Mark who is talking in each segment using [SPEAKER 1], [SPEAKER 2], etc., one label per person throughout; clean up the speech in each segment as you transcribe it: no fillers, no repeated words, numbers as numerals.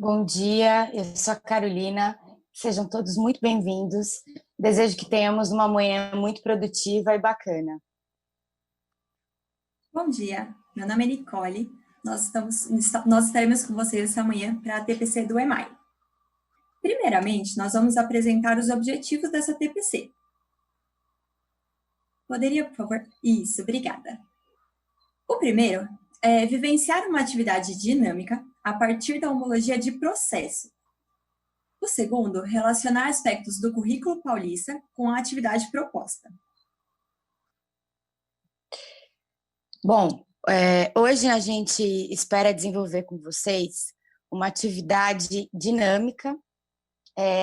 [SPEAKER 1] Bom dia, eu sou a Carolina. Sejam todos muito bem-vindos. Desejo que tenhamos uma manhã muito produtiva e bacana.
[SPEAKER 2] Bom dia, meu nome é Nicole. Nós estaremos com vocês essa manhã para a TPC do EMAI. Primeiramente, nós vamos apresentar os objetivos dessa TPC. Poderia, por favor? Isso, obrigada. O primeiro é vivenciar uma atividade dinâmica a partir da homologia de processo. O segundo, relacionar aspectos do currículo paulista com a atividade proposta.
[SPEAKER 1] Bom, hoje a gente espera desenvolver com vocês uma atividade dinâmica,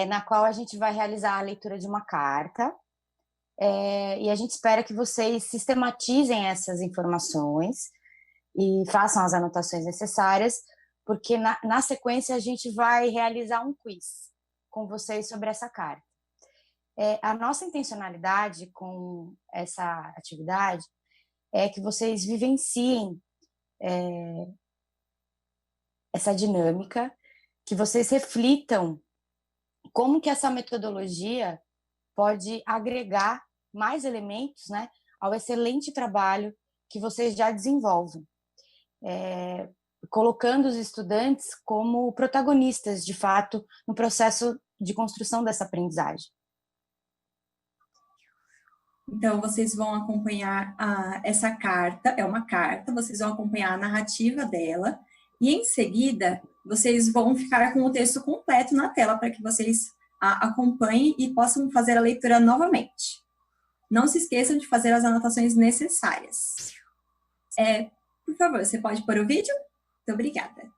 [SPEAKER 1] na qual a gente vai realizar a leitura de uma carta, e a gente espera que vocês sistematizem essas informações e façam as anotações necessárias, porque na sequência a gente vai realizar um quiz com vocês sobre essa carta. A nossa intencionalidade com essa atividade é que vocês vivenciem essa dinâmica, que vocês reflitam como que essa metodologia pode agregar mais elementos, né, ao excelente trabalho que vocês já desenvolvem, colocando os estudantes como protagonistas, de fato, no processo de construção dessa aprendizagem.
[SPEAKER 2] Então, vocês vão acompanhar essa carta, é uma carta, vocês vão acompanhar a narrativa dela, e em seguida, vocês vão ficar com o texto completo na tela para que vocês acompanhem e possam fazer a leitura novamente. Não se esqueçam de fazer as anotações necessárias. Por favor, você pode pôr o vídeo? Muito obrigada.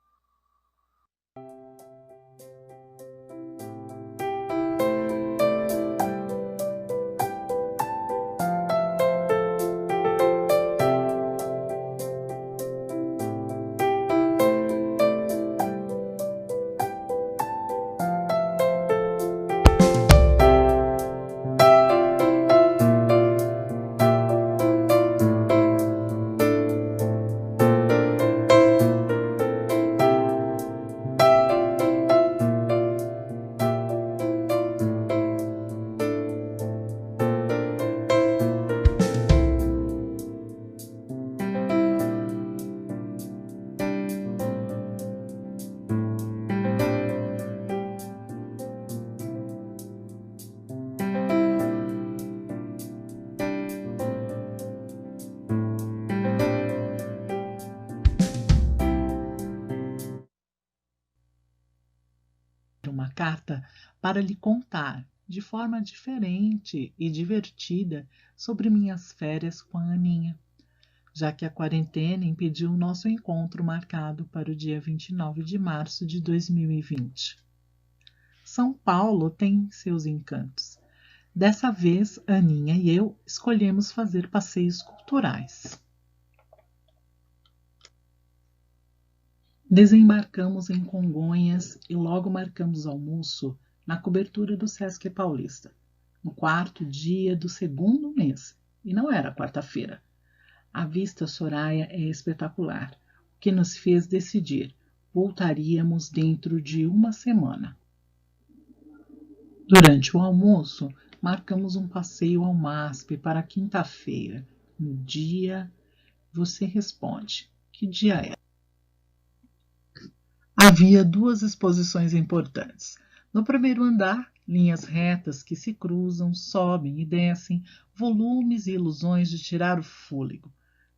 [SPEAKER 3] Uma carta para lhe contar, de forma diferente e divertida, sobre minhas férias com a Aninha, já que a quarentena impediu o nosso encontro marcado para o dia 29 de março de 2020. São Paulo tem seus encantos. Dessa vez, Aninha e eu escolhemos fazer passeios culturais. Desembarcamos em Congonhas e logo marcamos almoço na cobertura do Sesc Paulista, no quarto dia do segundo mês, e não era quarta-feira. A vista Soraya é espetacular, o que nos fez decidir: voltaríamos dentro de uma semana. Durante o almoço, marcamos um passeio ao MASP para quinta-feira. No dia, você responde: que dia é? Havia duas exposições importantes. No primeiro andar, linhas retas que se cruzam, sobem e descem, volumes e ilusões de tirar o fôlego.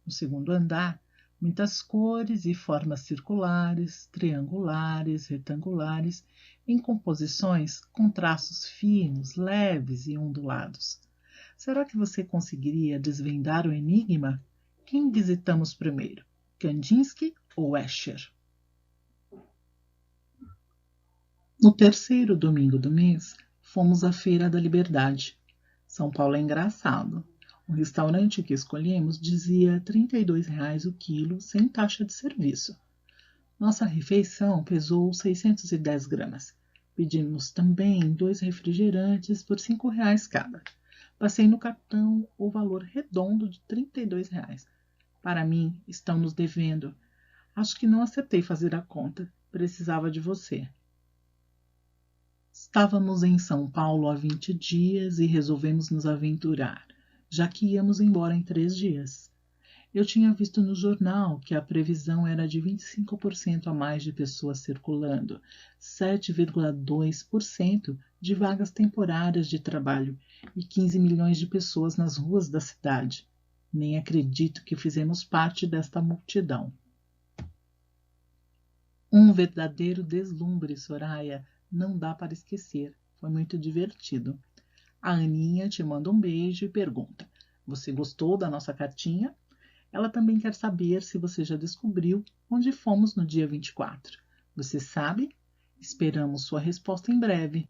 [SPEAKER 3] No segundo andar, muitas cores e formas circulares, triangulares, retangulares, em composições com traços finos, leves e ondulados. Será que você conseguiria desvendar o enigma? Quem visitamos primeiro, Kandinsky ou Escher? No terceiro domingo do mês, fomos à Feira da Liberdade. São Paulo é engraçado. O restaurante que escolhemos dizia R$ 32,00 o quilo, sem taxa de serviço. Nossa refeição pesou 610 gramas. Pedimos também 2 refrigerantes por R$ 5,00 cada. Passei no cartão o valor redondo de R$ 32,00. Para mim, estão nos devendo. Acho que não acertei fazer a conta. precisava de você. Estávamos em São Paulo há 20 dias e resolvemos nos aventurar, já que íamos embora em 3 dias. Eu tinha visto no jornal que a previsão era de 25% a mais de pessoas circulando, 7,2% de vagas temporárias de trabalho e 15 milhões de pessoas nas ruas da cidade. Nem acredito que fizemos parte desta multidão. Um verdadeiro deslumbre, Soraya. Não dá para esquecer. Foi muito divertido. A Aninha te manda um beijo e pergunta: você gostou da nossa cartinha? Ela também quer saber se você já descobriu onde fomos no dia 24. Você sabe? Esperamos sua resposta em breve.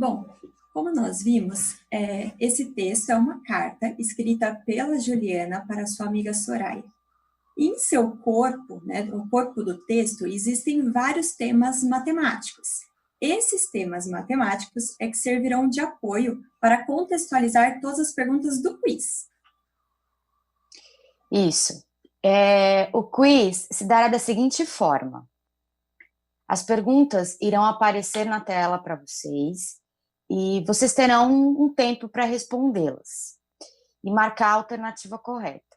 [SPEAKER 2] Bom, como nós vimos, esse texto é uma carta escrita pela Juliana para sua amiga Soraya. E em seu corpo, né, no corpo do texto, existem vários temas matemáticos. Esses temas matemáticos é que servirão de apoio para contextualizar todas as perguntas do quiz.
[SPEAKER 1] Isso. O quiz se dará da seguinte forma. As perguntas irão aparecer na tela para vocês e vocês terão um tempo para respondê-las e marcar a alternativa correta.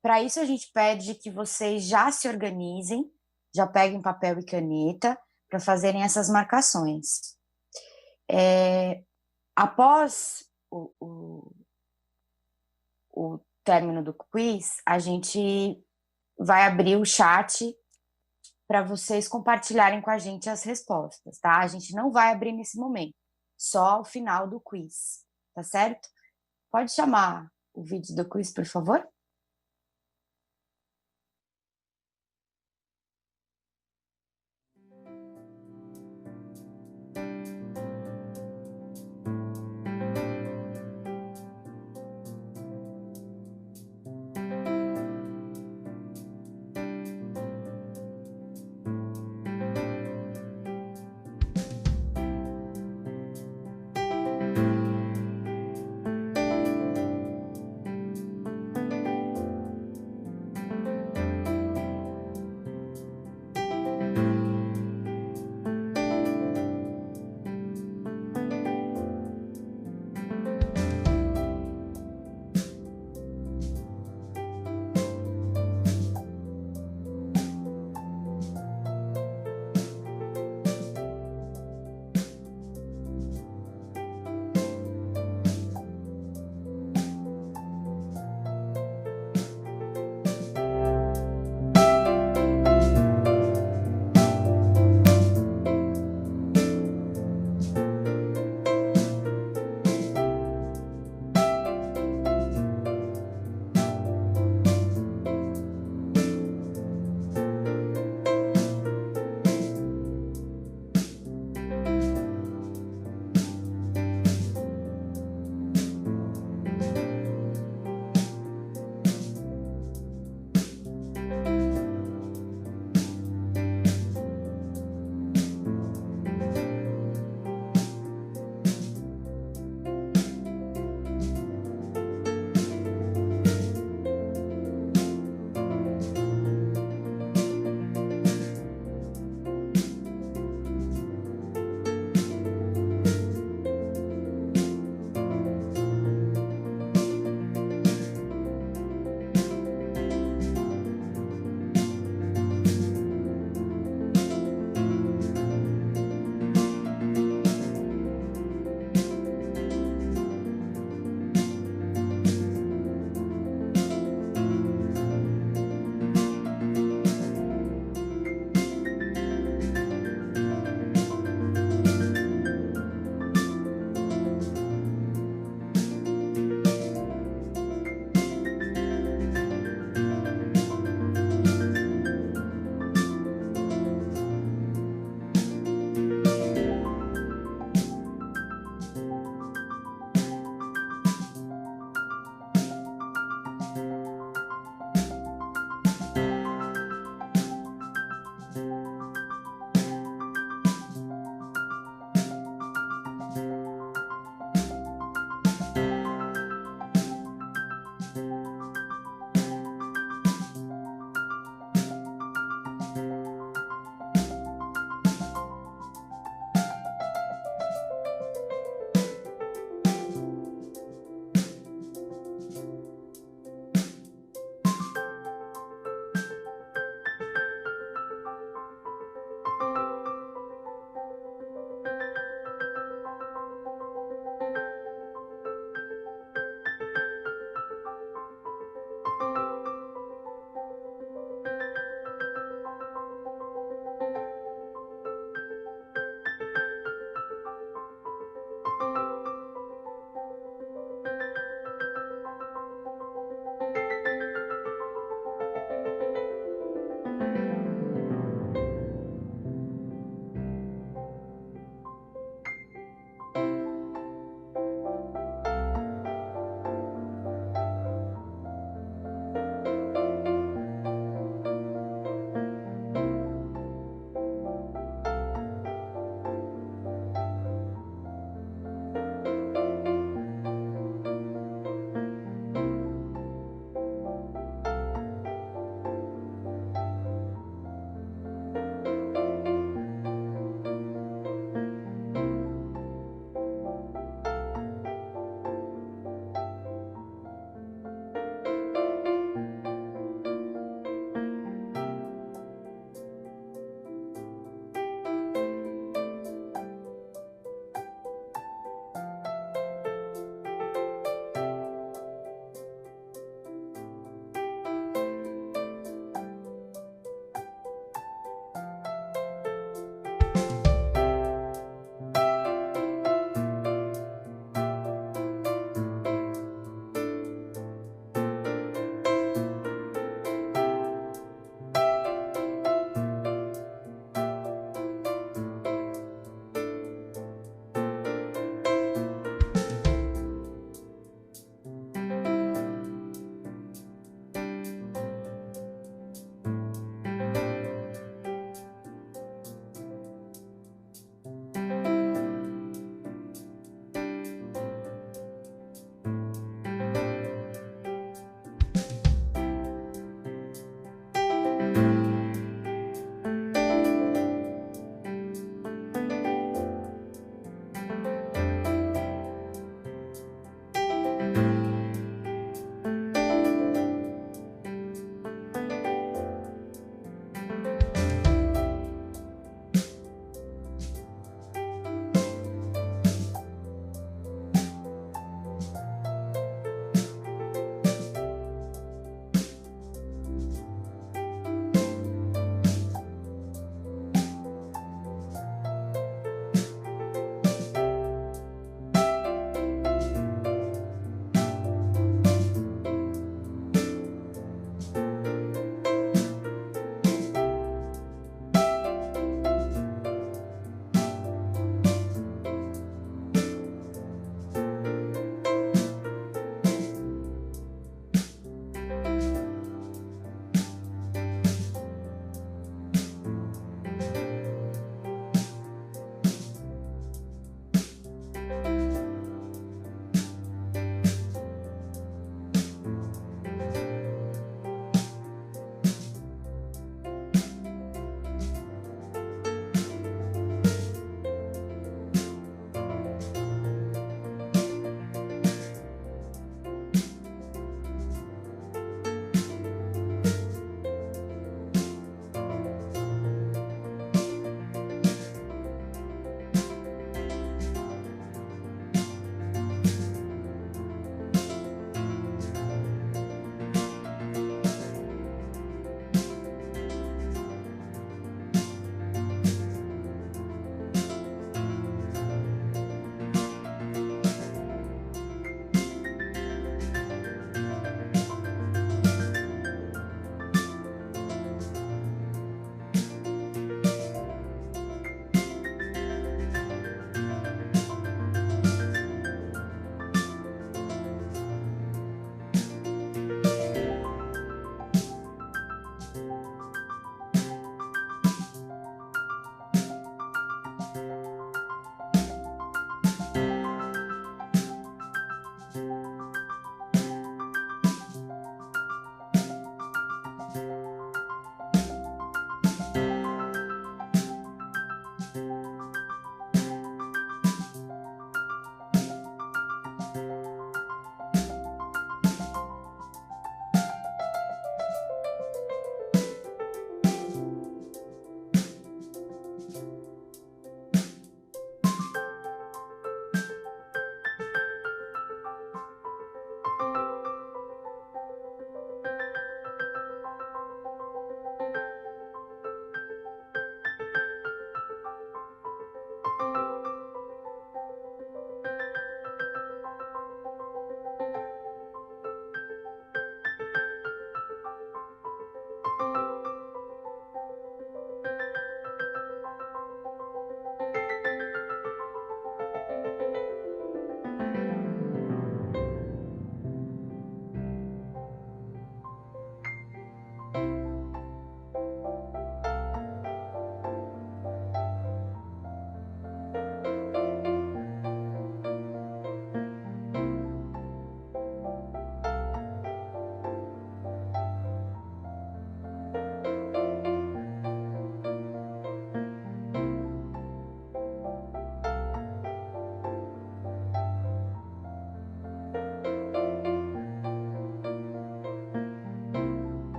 [SPEAKER 1] Para isso, a gente pede que vocês já se organizem, já peguem papel e caneta para fazerem essas marcações. Após o término do quiz, a gente vai abrir o chat para vocês compartilharem com a gente as respostas, tá? A gente não vai abrir nesse momento, só ao final do quiz, tá certo? Pode chamar o vídeo do quiz, por favor?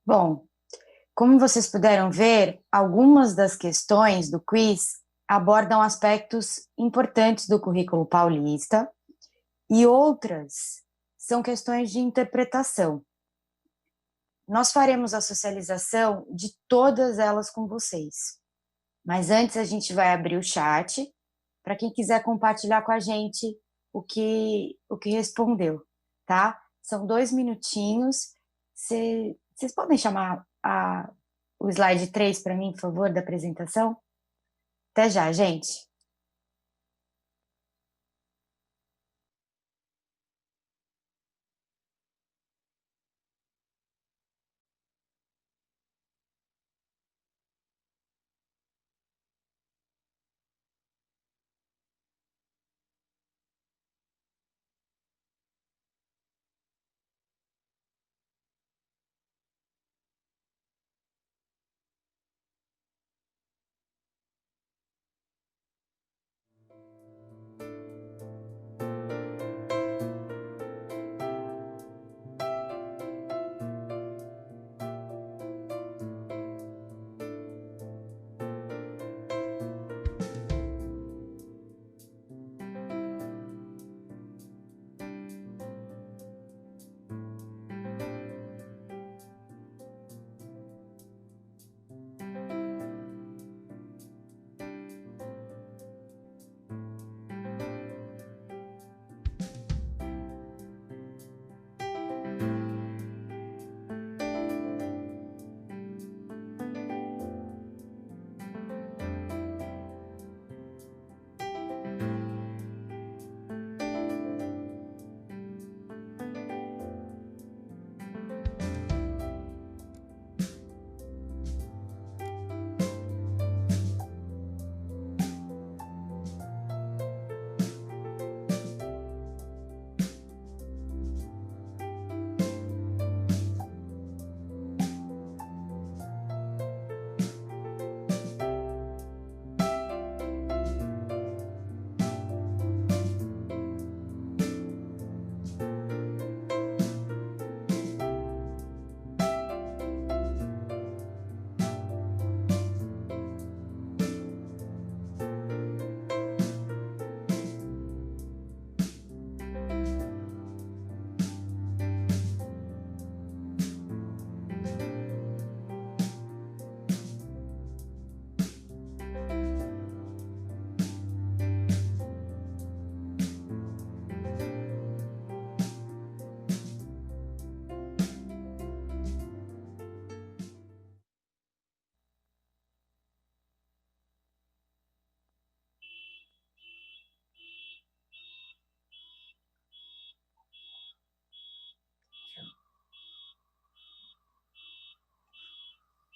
[SPEAKER 1] Bom, como vocês puderam ver, algumas das questões do quiz abordam aspectos importantes do currículo paulista e outras são questões de interpretação. Nós faremos a socialização de todas elas com vocês. Mas antes a gente vai abrir o chat para quem quiser compartilhar com a gente o que respondeu, tá? São 2 minutinhos. Vocês podem chamar o slide 3 para mim, por favor, da apresentação? Até já, gente.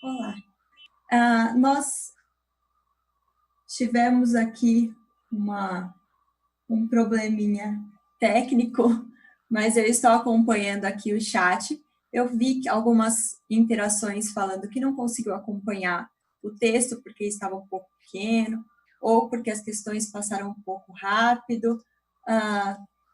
[SPEAKER 2] Olá. Nós tivemos aqui um probleminha técnico, mas eu estou acompanhando aqui o chat. Eu vi algumas interações falando que não conseguiu acompanhar o texto porque estava um pouco pequeno, ou porque as questões passaram um pouco rápido,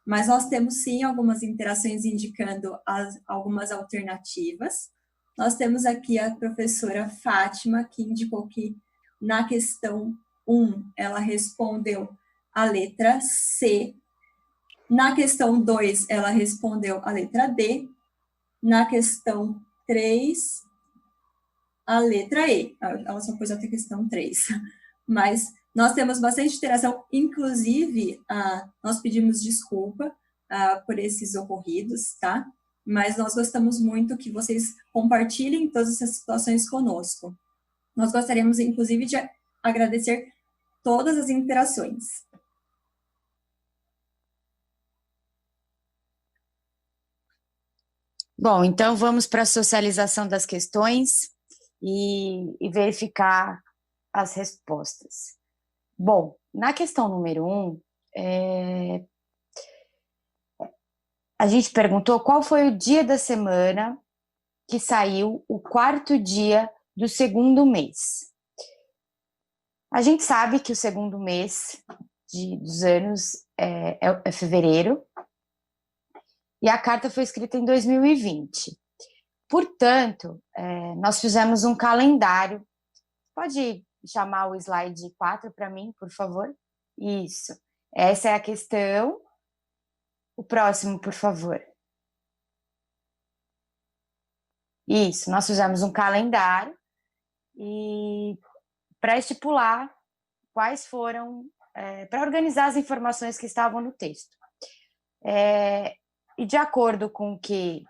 [SPEAKER 2] mas nós temos sim algumas interações indicando algumas alternativas. Nós temos aqui a professora Fátima, que indicou que na questão 1, ela respondeu a letra C. Na questão 2, ela respondeu a letra D. Na questão 3, a letra E. Ela só pôs até a questão 3. Mas nós temos bastante interação, inclusive, nós pedimos desculpa por esses ocorridos, tá? Mas nós gostamos muito que vocês compartilhem todas essas situações conosco. Nós gostaríamos, inclusive, de agradecer todas as interações.
[SPEAKER 1] Bom, então vamos para a socialização das questões e verificar as respostas. Bom, na questão número 1, a gente perguntou qual foi o dia da semana que saiu o 4º dia do segundo mês. A gente sabe que o segundo mês dos anos é fevereiro, e a carta foi escrita em 2020. Portanto, nós fizemos um calendário. Pode chamar o slide 4 para mim, por favor? Isso. Essa é a questão. O próximo, por favor. Isso, nós fizemos um calendário e para estipular quais foram, para organizar as informações que estavam no texto. E de acordo com o que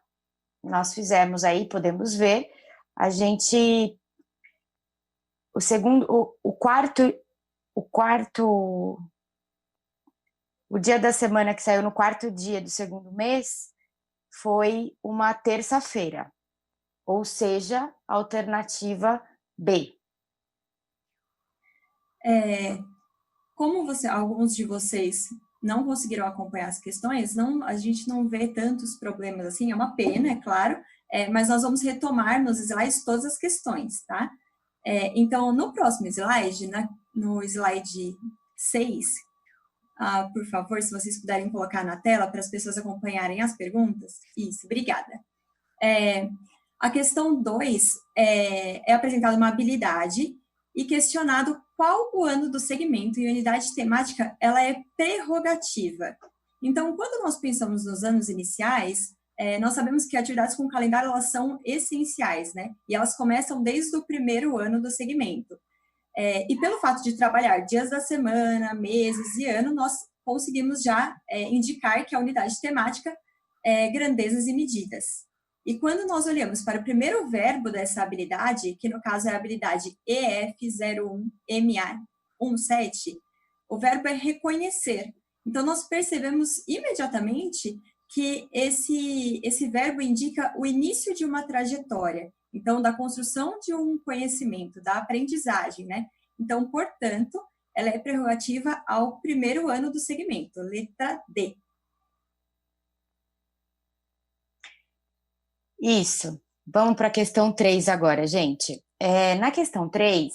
[SPEAKER 1] nós fizemos aí, podemos ver, a gente, o dia da semana que saiu no quarto dia do segundo mês foi uma terça-feira, ou seja, alternativa B.
[SPEAKER 2] Como alguns de vocês não conseguiram acompanhar as questões, a gente não vê tantos problemas assim, é uma pena, é claro, mas nós vamos retomar nos slides todas as questões, tá? Então, no próximo slide, no slide 6, por favor, se vocês puderem colocar na tela para as pessoas acompanharem as perguntas. Isso, obrigada. A questão 2 é apresentada uma habilidade e questionado qual o ano do segmento e unidade temática ela é prerrogativa. Então, quando nós pensamos nos anos iniciais, nós sabemos que atividades com calendário elas são essenciais, né? E elas começam desde o primeiro ano do segmento. E pelo fato de trabalhar dias da semana, meses e ano, nós conseguimos já indicar que a unidade temática é grandezas e medidas. E quando nós olhamos para o primeiro verbo dessa habilidade, que no caso é a habilidade EF01MA17, o verbo é reconhecer. Então, nós percebemos imediatamente que esse verbo indica o início de uma trajetória. Então, da construção de um conhecimento, da aprendizagem, né? Então, portanto, ela é prerrogativa ao primeiro ano do segmento, letra D.
[SPEAKER 1] Isso. Vamos para a questão 3 agora, gente. Na questão 3,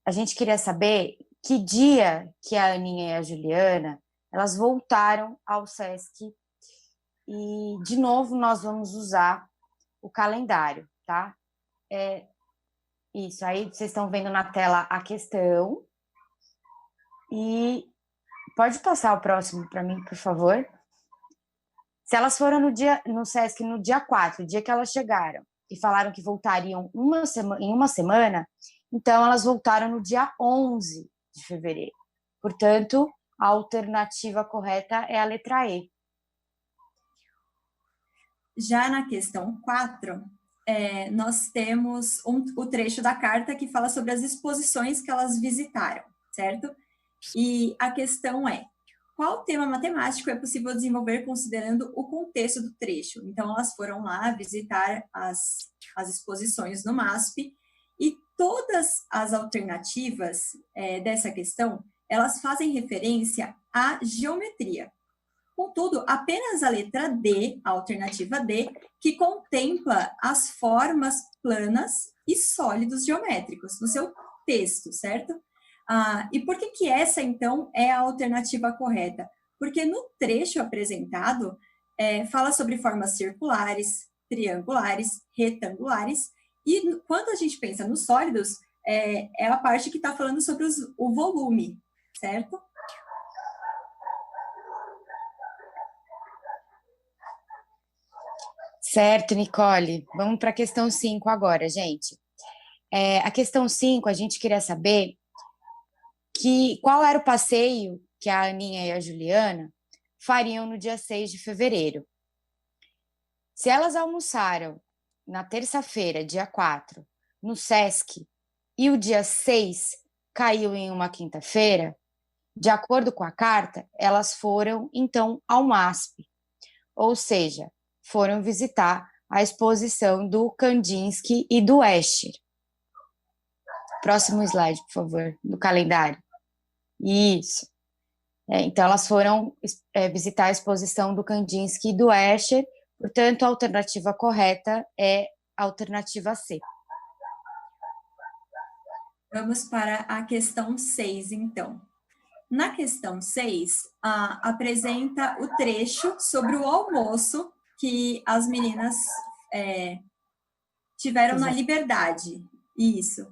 [SPEAKER 1] a gente queria saber que dia que a Aninha e a Juliana, elas voltaram ao SESC. E, de novo, nós vamos usar o calendário, tá? Isso, aí vocês estão vendo na tela a questão. E pode passar o próximo para mim, por favor? Se elas foram no SESC no dia 4, o dia que elas chegaram, e falaram que voltariam em uma semana, então elas voltaram no dia 11 de fevereiro. Portanto, a alternativa correta é a letra E.
[SPEAKER 2] Já na questão 4, nós temos o trecho da carta que fala sobre as exposições que elas visitaram, certo? E a questão é, qual tema matemático é possível desenvolver considerando o contexto do trecho? Então, elas foram lá visitar as exposições no MASP e todas as alternativas dessa questão, elas fazem referência à geometria. Contudo, apenas a letra D, a alternativa D, que contempla as formas planas e sólidos geométricos no seu texto, certo? E por que essa, então, é a alternativa correta? Porque no trecho apresentado, fala sobre formas circulares, triangulares, retangulares, e quando a gente pensa nos sólidos, é a parte que está falando sobre o volume, certo?
[SPEAKER 1] Certo, Nicole. Vamos para a questão 5 agora, gente. A questão 5, a gente queria saber qual era o passeio que a Aninha e a Juliana fariam no dia 6 de fevereiro. Se elas almoçaram na terça-feira, dia 4, no SESC, e o dia 6 caiu em uma quinta-feira, de acordo com a carta, elas foram, então, ao MASP, ou seja, foram visitar a exposição do Kandinsky e do Escher. Próximo slide, por favor, do calendário. Isso. Então, elas foram visitar a exposição do Kandinsky e do Escher, portanto, a alternativa correta é a alternativa C.
[SPEAKER 2] Vamos para a questão 6, então. Na questão 6, apresenta o trecho sobre o almoço que as meninas tiveram na liberdade. Isso.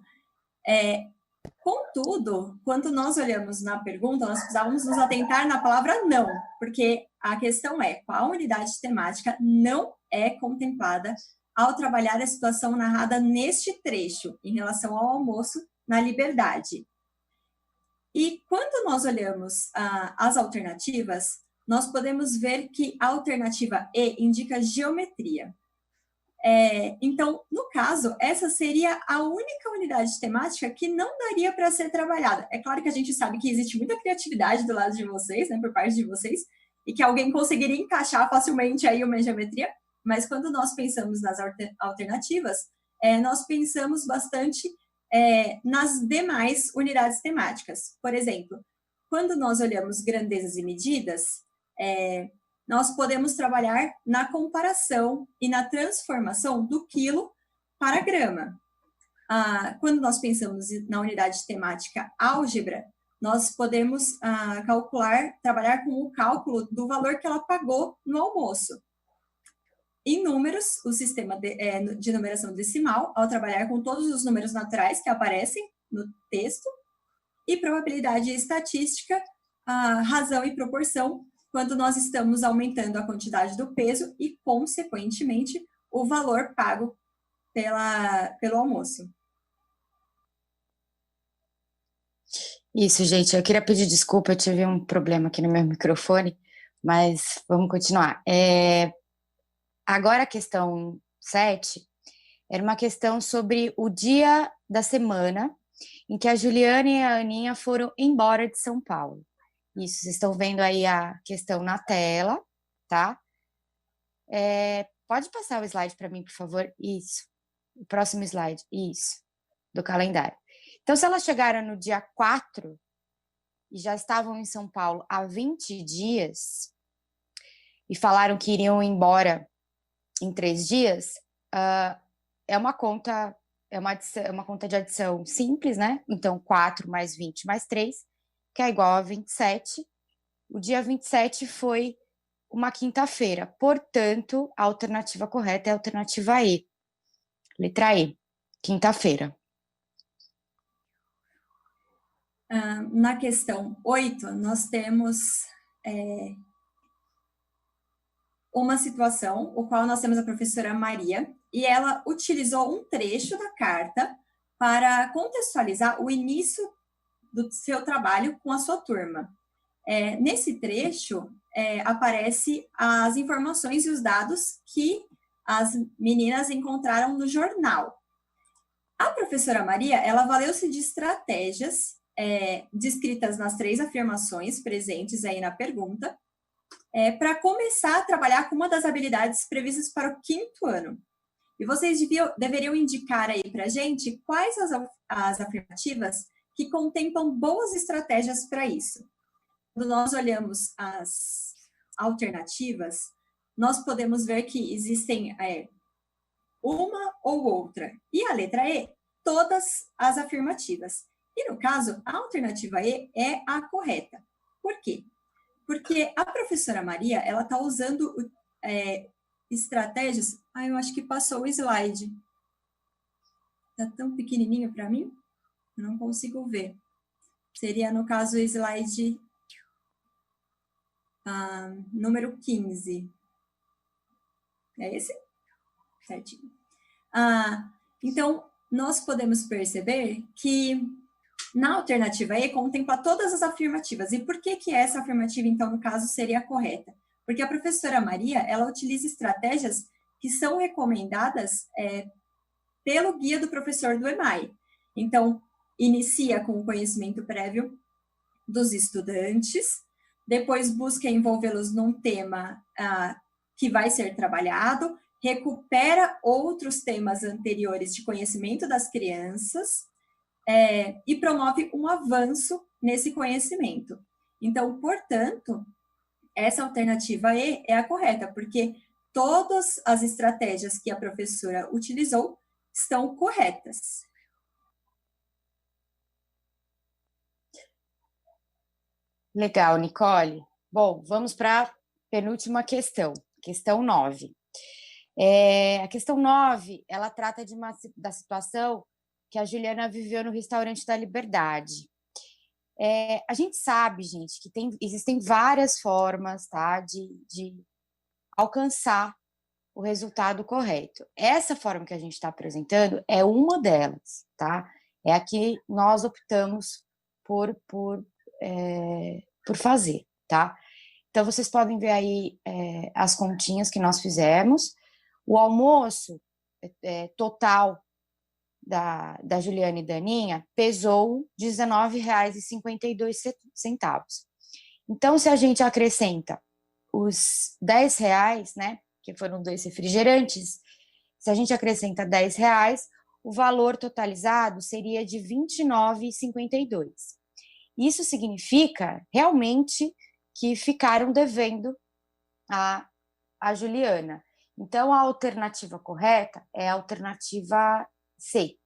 [SPEAKER 2] Contudo, quando nós olhamos na pergunta, nós precisávamos nos atentar na palavra não, porque a questão é qual unidade temática não é contemplada ao trabalhar a situação narrada neste trecho, em relação ao almoço na liberdade. E quando nós olhamos as alternativas, nós podemos ver que a alternativa E indica geometria. Então, no caso, essa seria a única unidade temática que não daria para ser trabalhada. É claro que a gente sabe que existe muita criatividade do lado de vocês, né, por parte de vocês, e que alguém conseguiria encaixar facilmente aí uma geometria, mas quando nós pensamos nas alternativas, nós pensamos bastante nas demais unidades temáticas. Por exemplo, quando nós olhamos grandezas e medidas, nós podemos trabalhar na comparação e na transformação do quilo para grama. Quando nós pensamos na unidade temática álgebra, nós podemos trabalhar com o cálculo do valor que ela pagou no almoço. Em números, o sistema de numeração decimal, ao trabalhar com todos os números naturais que aparecem no texto, e probabilidade estatística, razão e proporção, quando nós estamos aumentando a quantidade do peso e, consequentemente, o valor pago pelo almoço.
[SPEAKER 1] Isso, gente, eu queria pedir desculpa, eu tive um problema aqui no meu microfone, mas vamos continuar. Agora a questão 7 era uma questão sobre o dia da semana em que a Juliana e a Aninha foram embora de São Paulo. Isso, vocês estão vendo aí a questão na tela, tá? Pode passar o slide para mim, por favor? Isso. O próximo slide, isso, do calendário. Então, se elas chegaram no dia 4 e já estavam em São Paulo há 20 dias e falaram que iriam embora em 3 dias, é uma conta de adição simples, né? Então, 4 mais 20 mais 3, que é igual a 27. O dia 27 foi uma quinta-feira. Portanto, a alternativa correta é a alternativa E. Letra E, quinta-feira.
[SPEAKER 2] Na questão 8, nós temos uma situação, o qual nós temos a professora Maria, e ela utilizou um trecho da carta para contextualizar o início do seu trabalho com a sua turma. Nesse trecho, aparece as informações e os dados que as meninas encontraram no jornal. A professora Maria, ela valeu-se de estratégias descritas nas 3 afirmações presentes aí na pergunta, para começar a trabalhar com uma das habilidades previstas para o 5º ano. E vocês deveriam indicar aí para a gente quais as afirmativas que contemplam boas estratégias para isso. Quando nós olhamos as alternativas, nós podemos ver que existem uma ou outra. E a letra E, todas as afirmativas. E no caso, a alternativa E é a correta. Por quê? Porque a professora Maria, ela está usando estratégias... eu acho que passou o slide. Está tão pequenininho para mim, eu não consigo ver. Seria, no caso, o slide número 15. É esse? Certinho. Então, nós podemos perceber que na alternativa E contempla todas as afirmativas. E por que essa afirmativa, então, no caso, seria correta? Porque a professora Maria, ela utiliza estratégias que são recomendadas pelo guia do professor do EMAI. Então, inicia com o conhecimento prévio dos estudantes, depois busca envolvê-los num tema que vai ser trabalhado, recupera outros temas anteriores de conhecimento das crianças e promove um avanço nesse conhecimento. Então, portanto, essa alternativa E é a correta, porque todas as estratégias que a professora utilizou estão corretas.
[SPEAKER 1] Legal, Nicole. Bom, vamos para a penúltima questão, questão 9. A questão 9, ela trata da situação que a Juliana viveu no restaurante da Liberdade. A gente sabe, gente, que existem várias formas, tá, de alcançar o resultado correto. Essa forma que a gente está apresentando é uma delas, tá? É a que nós optamos por fazer, tá? Então, vocês podem ver aí as continhas que nós fizemos. O almoço total da Juliana e Daninha pesou R$19,52. Então, se a gente acrescenta os R$10, né, que foram 2 refrigerantes, se a gente acrescenta R$10, o valor totalizado seria de R$29,52. Isso significa realmente que ficaram devendo a Juliana. Então, a alternativa correta é a alternativa C.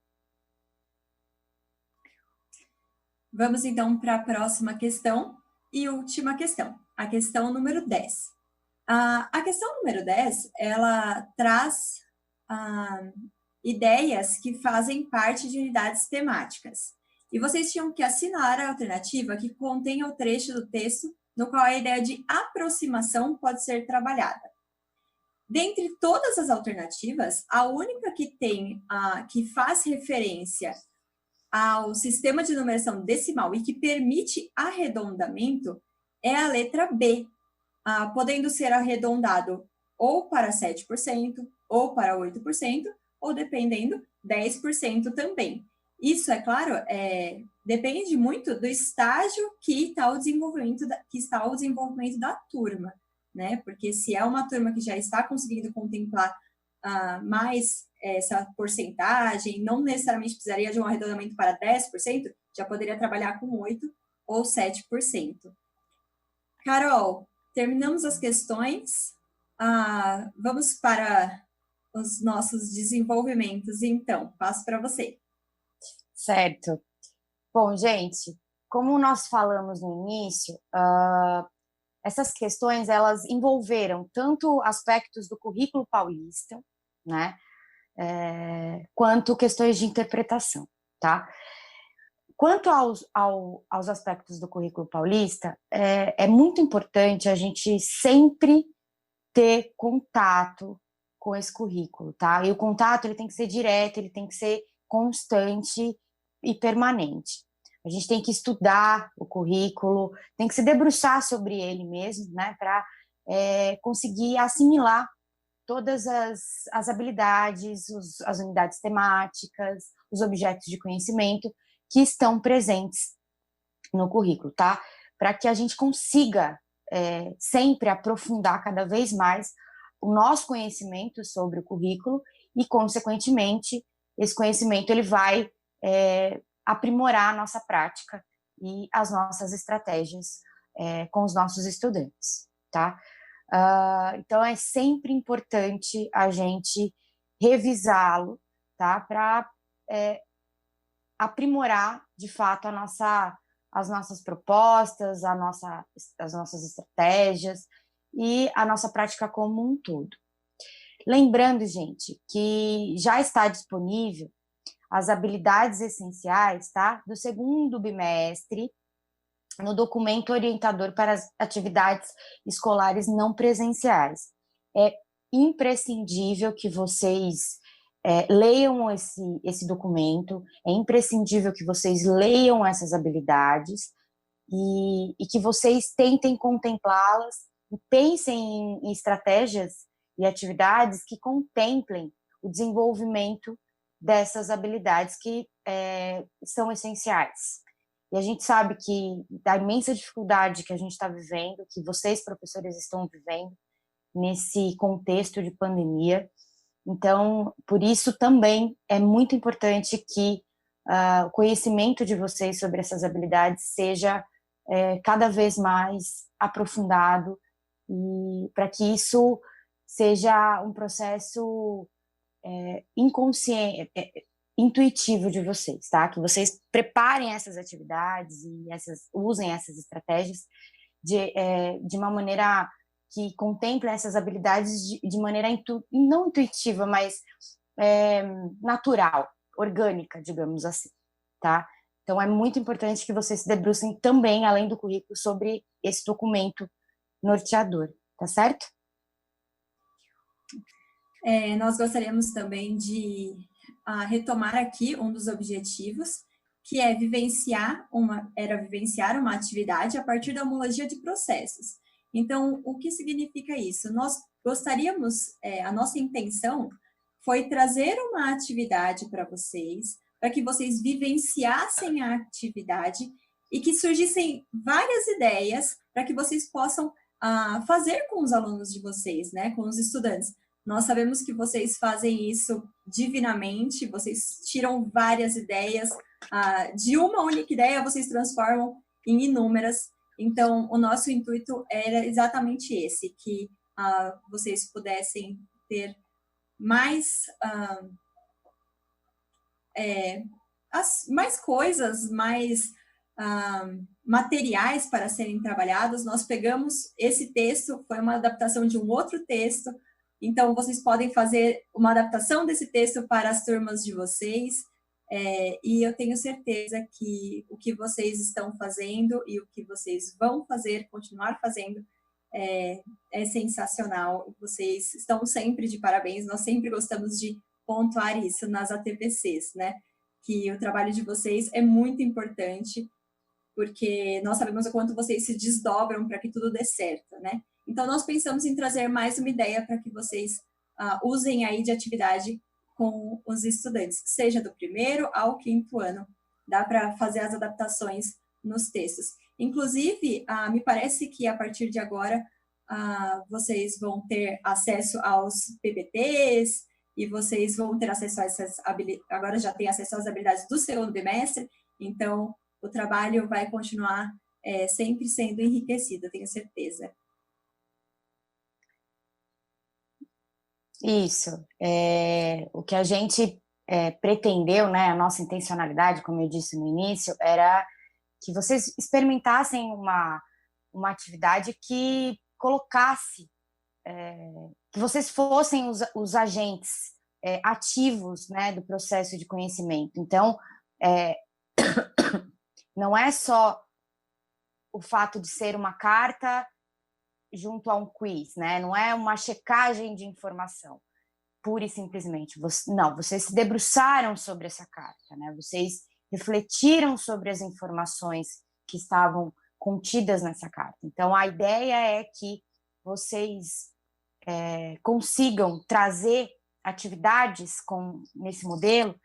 [SPEAKER 2] Vamos, então, para a próxima questão e última questão, a questão número 10. A questão número 10, ela traz ideias que fazem parte de unidades temáticas. E vocês tinham que assinar a alternativa que contém o trecho do texto no qual a ideia de aproximação pode ser trabalhada. Dentre todas as alternativas, a única que faz referência ao sistema de numeração decimal e que permite arredondamento é a letra B, podendo ser arredondado ou para 7%, ou para 8%, ou dependendo, 10% também. Isso, é claro, depende muito do estágio que está o desenvolvimento da turma, né? Porque se é uma turma que já está conseguindo contemplar mais essa porcentagem, não necessariamente precisaria de um arredondamento para 10%, já poderia trabalhar com 8% ou 7%. Carol, terminamos as questões. Vamos para os nossos desenvolvimentos, então. Passo para você.
[SPEAKER 1] Certo. Bom, gente, como nós falamos no início, essas questões, elas envolveram tanto aspectos do currículo paulista, né, quanto questões de interpretação, tá? Quanto aos aspectos do currículo paulista, é muito importante a gente sempre ter contato com esse currículo, tá? E o contato, ele tem que ser direto, ele tem que ser constante e permanente. A gente tem que estudar o currículo, tem que se debruçar sobre ele mesmo, né, para conseguir assimilar todas as habilidades, as unidades temáticas, os objetos de conhecimento que estão presentes no currículo, tá? Para que a gente consiga sempre aprofundar cada vez mais o nosso conhecimento sobre o currículo e, consequentemente, esse conhecimento ele vai aprimorar a nossa prática e as nossas estratégias com os nossos estudantes, tá? Então, é sempre importante a gente revisá-lo, tá? Para aprimorar, de fato, as nossas propostas, as nossas estratégias e a nossa prática como um todo. Lembrando, gente, que já está disponível as habilidades essenciais, tá? Do segundo bimestre, no documento orientador para as atividades escolares não presenciais. É imprescindível que vocês leiam esse documento, é imprescindível que vocês leiam essas habilidades e que vocês tentem contemplá-las e pensem em estratégias e atividades que contemplem o desenvolvimento dessas habilidades que são essenciais. E a gente sabe que da imensa dificuldade que a gente está vivendo, que vocês, professores, estão vivendo nesse contexto de pandemia. Então, por isso também é muito importante que o conhecimento de vocês sobre essas habilidades seja cada vez mais aprofundado e para que isso seja um processo inconsciente, intuitivo de vocês, tá? Que vocês preparem essas atividades e usem essas estratégias de uma maneira que contemplem essas habilidades de maneira não intuitiva, mas natural, orgânica, digamos assim, tá? Então, é muito importante que vocês se debrucem também, além do currículo, sobre esse documento norteador, tá certo?
[SPEAKER 2] Nós gostaríamos também de retomar aqui um dos objetivos, que é vivenciar uma atividade a partir da homologia de processos. Então, o que significa isso? Nós gostaríamos, a nossa intenção foi trazer uma atividade para que vocês vivenciassem a atividade e que surgissem várias ideias para que vocês possam fazer com os alunos de vocês, né, com os estudantes. Nós sabemos que vocês fazem isso divinamente, vocês tiram várias ideias, de uma única ideia vocês transformam em inúmeras. Então, o nosso intuito era exatamente esse, que vocês pudessem ter mais, mais coisas, mais materiais para serem trabalhados. Nós pegamos esse texto, foi uma adaptação de um outro texto, então vocês podem fazer uma adaptação desse texto para as turmas de vocês, e eu tenho certeza que o que vocês estão fazendo e o que vocês vão fazer, continuar fazendo, é sensacional. Vocês estão sempre de parabéns, nós sempre gostamos de pontuar isso nas ATPCs, né? Que o trabalho de vocês é muito importante, porque nós sabemos o quanto vocês se desdobram para que tudo dê certo, né? Então, nós pensamos em trazer mais uma ideia para que vocês usem aí de atividade com os estudantes, seja do 1º ao 5º ano, dá para fazer as adaptações nos textos. Inclusive, me parece que a partir de agora, vocês vão ter acesso aos PPTs, e vocês vão ter acesso a essas habilidades, agora já tem acesso às habilidades do 2º bimestre, então o trabalho vai continuar sempre sendo enriquecido, tenho certeza.
[SPEAKER 1] Isso. O que a gente pretendeu, né, a nossa intencionalidade, como eu disse no início, era que vocês experimentassem uma atividade que colocasse, que vocês fossem os agentes ativos, né, do processo de conhecimento. Então, não é só o fato de ser uma carta junto a um quiz, né? Não é uma checagem de informação, pura e simplesmente. Vocês se debruçaram sobre essa carta, né? Vocês refletiram sobre as informações que estavam contidas nessa carta. Então, a ideia é que vocês consigam trazer atividades nesse modelo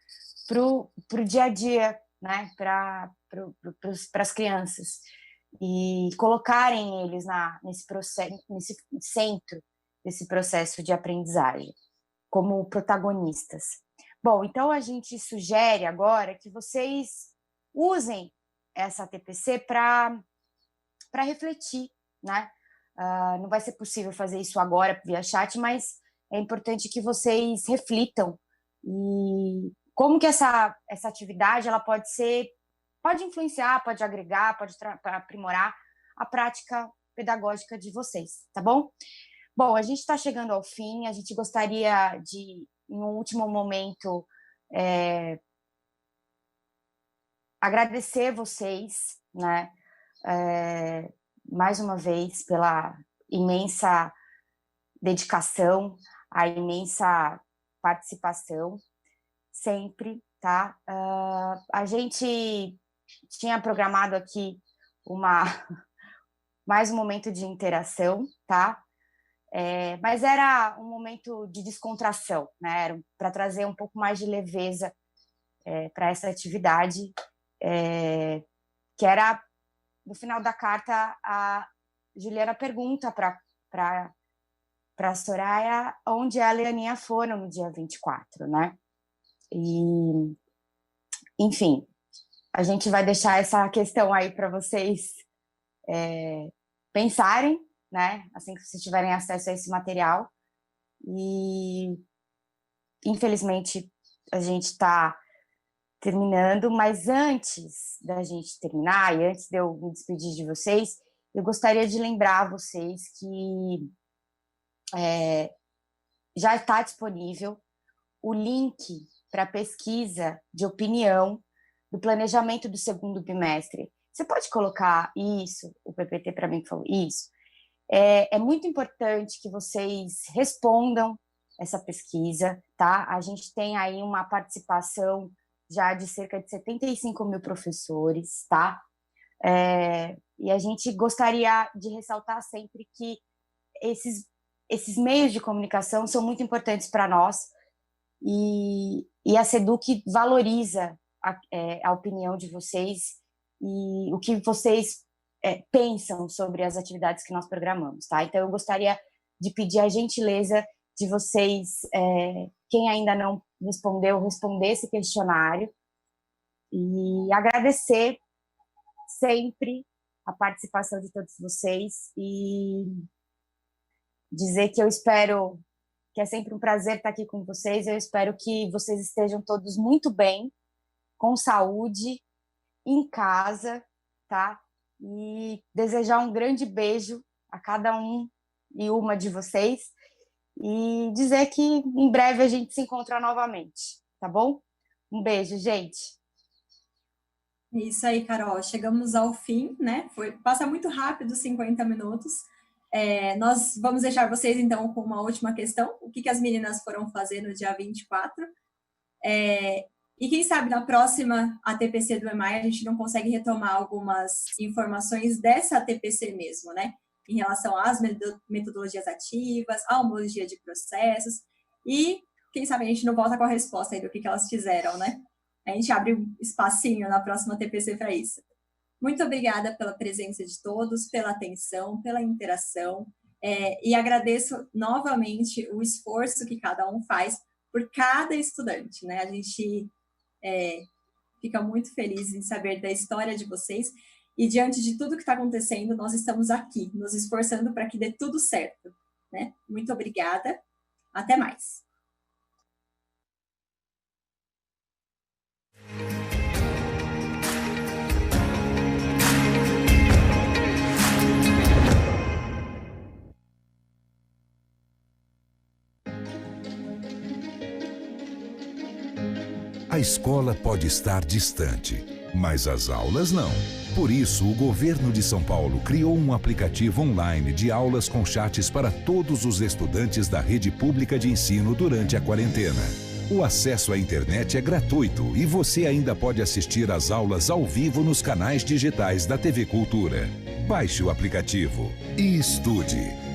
[SPEAKER 1] para o dia a dia, né? Para as crianças, e colocarem eles nesse centro desse processo de aprendizagem, como protagonistas. Bom, então a gente sugere agora que vocês usem essa TPC para refletir, né? Não vai ser possível fazer isso agora via chat, mas é importante que vocês reflitam e como que essa atividade ela pode influenciar, pode agregar, pode aprimorar a prática pedagógica de vocês, tá bom? Bom, a gente está chegando ao fim, a gente gostaria de, em um último momento, agradecer vocês, né, mais uma vez, pela imensa dedicação, a imensa participação, sempre, tá? A gente tinha programado aqui mais um momento de interação, tá? Mas era um momento de descontração, né? Para trazer um pouco mais de leveza para essa atividade, que era, no final da carta, a Juliana pergunta para a Soraya onde ela e a Aninha foram no dia 24, né? E, enfim, a gente vai deixar essa questão aí para vocês pensarem, né? Assim que vocês tiverem acesso a esse material. E, infelizmente, a gente está terminando, mas antes da gente terminar e antes de eu me despedir de vocês, eu gostaria de lembrar vocês que já está disponível o link para pesquisa de opinião do planejamento do segundo bimestre. Você pode colocar isso, o PPT para mim falou isso. É muito importante que vocês respondam essa pesquisa, tá? A gente tem aí uma participação já de cerca de 75 mil professores, tá? E a gente gostaria de ressaltar sempre que esses meios de comunicação são muito importantes para nós e a SEDUC valoriza a opinião de vocês e o que vocês pensam sobre as atividades que nós programamos, tá? Então, eu gostaria de pedir a gentileza de vocês, quem ainda não respondeu, responder esse questionário e agradecer sempre a participação de todos vocês e dizer que eu espero, que é sempre um prazer estar aqui com vocês, eu espero que vocês estejam todos muito bem, com saúde, em casa, tá? E desejar um grande beijo a cada um e uma de vocês e dizer que em breve a gente se encontra novamente, tá bom? Um beijo, gente.
[SPEAKER 2] Isso aí, Carol. Chegamos ao fim, né? Passa muito rápido, 50 minutos. Nós vamos deixar vocês, então, com uma última questão. O que as meninas foram fazer no dia 24? E quem sabe na próxima ATPC do EMAI a gente não consegue retomar algumas informações dessa ATPC mesmo, né? Em relação às metodologias ativas, à homologia de processos. E quem sabe a gente não volta com a resposta aí do que elas fizeram, né? A gente abre um espacinho na próxima ATPC para isso. Muito obrigada pela presença de todos, pela atenção, pela interação, e agradeço novamente o esforço que cada um faz por cada estudante, né? A gente fica muito feliz em saber da história de vocês e diante de tudo que está acontecendo, nós estamos aqui, nos esforçando para que dê tudo certo, né? Muito obrigada, até mais.
[SPEAKER 4] A escola pode estar distante, mas as aulas não. Por isso, o governo de São Paulo criou um aplicativo online de aulas com chats para todos os estudantes da rede pública de ensino durante a quarentena. O acesso à internet é gratuito e você ainda pode assistir às aulas ao vivo nos canais digitais da TV Cultura. Baixe o aplicativo e estude.